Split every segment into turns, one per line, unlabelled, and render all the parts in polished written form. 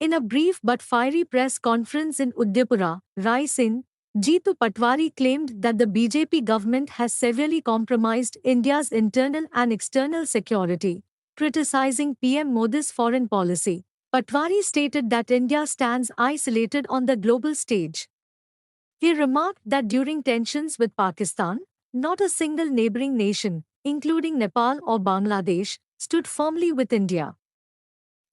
In a brief but fiery press conference in Udaipura, Raisen, Jeetu Patwari claimed that the BJP government has severely compromised India's internal and external security, criticizing PM Modi's foreign policy. Patwari stated that India stands isolated on the global stage. He remarked that during tensions with Pakistan, not a single neighboring nation, including Nepal or Bangladesh, stood firmly with India.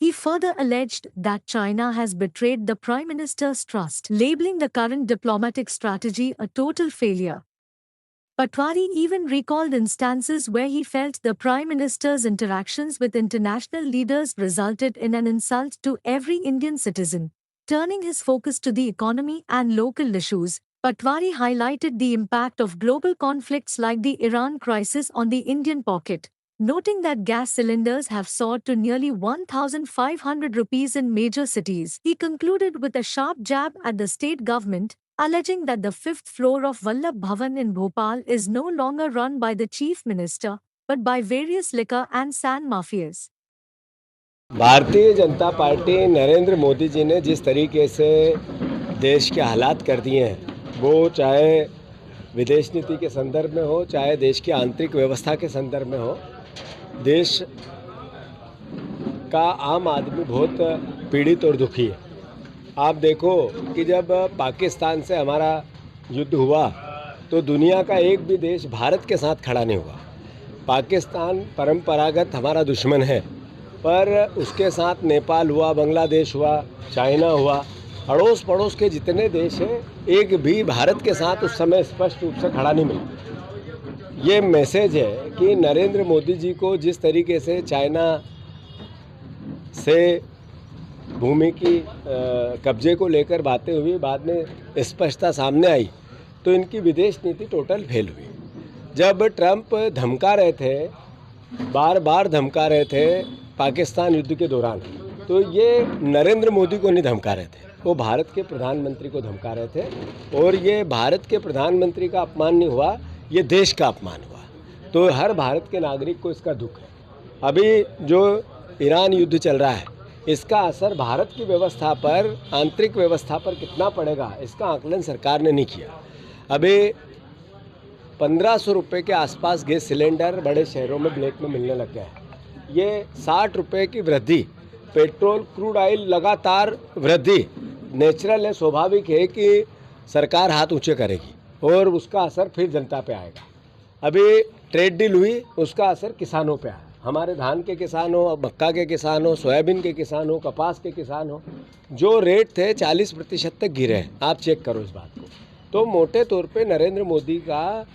He further alleged that China has betrayed the Prime Minister's trust, labeling the current diplomatic strategy a total failure. Patwari even recalled instances where he felt the Prime Minister's interactions with international leaders resulted in an insult to every Indian citizen. Turning his focus to the economy and local issues, Patwari highlighted the impact of global conflicts like the Iran crisis on the Indian pocket, noting that gas cylinders have soared to nearly 1,500 rupees in major cities. He concluded with a sharp jab at the state government, alleging that the fifth floor of Vallabh Bhavan in Bhopal is no longer run by the chief minister, but by various liquor and sand mafias.
Bharatiya Janata party Narendra Modi ji ने जिस तरीके से देश के हालात कर दिए हैं, वो चाहे विदेश नीति के संदर्भ में हो, चाहे देश की आंतरिक व्यवस्था के संदर्भ में हो, देश का आम आदमी बहुत पीड़ित और दुखी है। आप देखो कि जब पाकिस्तान से हमारा युद्ध हुआ तो दुनिया का एक भी देश भारत के साथ खड़ा नहीं हुआ। पाकिस्तान परंपरागत हमारा दुश्मन है, पर उसके साथ नेपाल हुआ, बांग्लादेश हुआ, चाइना हुआ, अड़ोस पड़ोस के जितने देश हैं, एक भी भारत के साथ उस समय स्पष्ट रूप से खड़ा नहीं मिला। ये मैसेज है कि नरेंद्र मोदी जी को जिस तरीके से चाइना से भूमि की कब्जे को लेकर बातें हुई, बाद में स्पष्टता सामने आई, तो इनकी विदेश नीति टोटल फेल हुई। जब ट्रंप धमका रहे थे, बार बार धमका रहे थे पाकिस्तान युद्ध के दौरान, तो ये नरेंद्र मोदी को नहीं धमका रहे थे, वो भारत के प्रधानमंत्री को धमका रहे थे। और ये भारत के प्रधानमंत्री का अपमान नहीं हुआ, ये देश का अपमान हुआ। तो हर भारत के नागरिक को इसका दुख है। अभी जो ईरान युद्ध चल रहा है, इसका असर भारत की व्यवस्था पर, आंतरिक व्यवस्था पर कितना पड़ेगा, इसका आकलन सरकार ने नहीं किया। अभी 1500 रुपये के आसपास गैस सिलेंडर बड़े शहरों में ब्लैक में मिलने लग गया है। ये 60 रुपये की वृद्धि, पेट्रोल क्रूड ऑयल लगातार वृद्धि नेचुरल है, स्वाभाविक है कि सरकार हाथ ऊंचे करेगी और उसका असर फिर जनता पे आएगा। अभी ट्रेड डील हुई, उसका असर किसानों पे आया। हमारे धान के किसान हो, मक्का के किसान हो, सोयाबीन के किसान हो, कपास के किसान हो, जो रेट थे 40% तक गिरे हैं। आप चेक करो इस बात को। तो मोटे तौर पे नरेंद्र मोदी का,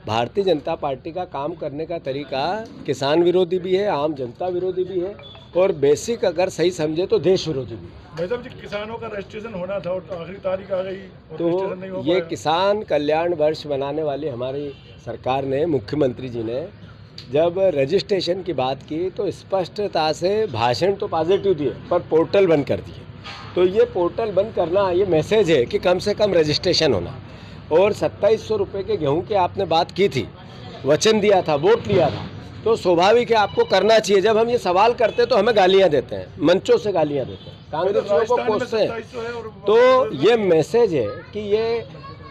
भारतीय जनता पार्टी का काम करने का तरीका किसान विरोधी भी है, आम जनता विरोधी भी है, और बेसिक अगर सही समझे तो देश विरोधी भी है।
भाई साहब जी, किसानों का रजिस्ट्रेशन होना था और आखिरी तारीख आ गई और
तो
नहीं हो
ये
पाया।
किसान कल्याण वर्ष मनाने वाली हमारी सरकार ने, मुख्यमंत्री जी ने जब रजिस्ट्रेशन की बात की तो स्पष्टता से भाषण तो पॉजिटिव दिए, पर पोर्टल बंद कर दिए। तो ये पोर्टल बंद करना, ये मैसेज है कि कम से कम रजिस्ट्रेशन होना। और 2700 रुपये के गेहूं की आपने बात की थी, वचन दिया था, वोट लिया था, तो स्वाभाविक है आपको करना चाहिए। जब हम ये सवाल करते तो हमें गालियां देते हैं, मंचों से गालियां देते हैं, कांग्रेसियों को कोसते हैं। तो ये मैसेज है कि ये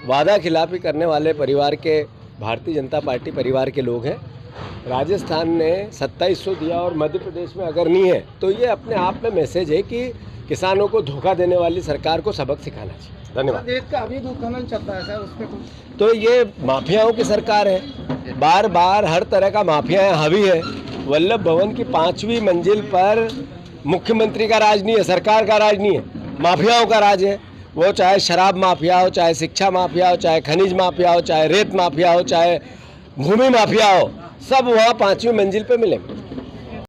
वादा खिलाफी करने वाले परिवार के, भारतीय जनता पार्टी परिवार के लोग हैं। राजस्थान ने 2700 दिया और मध्य प्रदेश में अगर नहीं है, तो ये अपने आप में मैसेज है कि किसानों को धोखा देने वाली सरकार को सबक सिखाना चाहिए। धन्यवाद।
देश का अभी उत्खनन चल रहा है सर, उस पर
तो ये माफियाओं की सरकार है, बार बार हर तरह का माफिया हावी है। वल्लभ भवन की 5वीं मंजिल पर मुख्यमंत्री का राज नहीं है, सरकार का राज नहीं है, माफियाओं का राज है। वो चाहे शराब माफिया हो, चाहे शिक्षा माफिया हो, चाहे खनिज माफिया हो, चाहे रेत माफिया हो, चाहे भूमि माफिया हो, सब वहाँ 5वीं मंजिल पे मिलेंगे।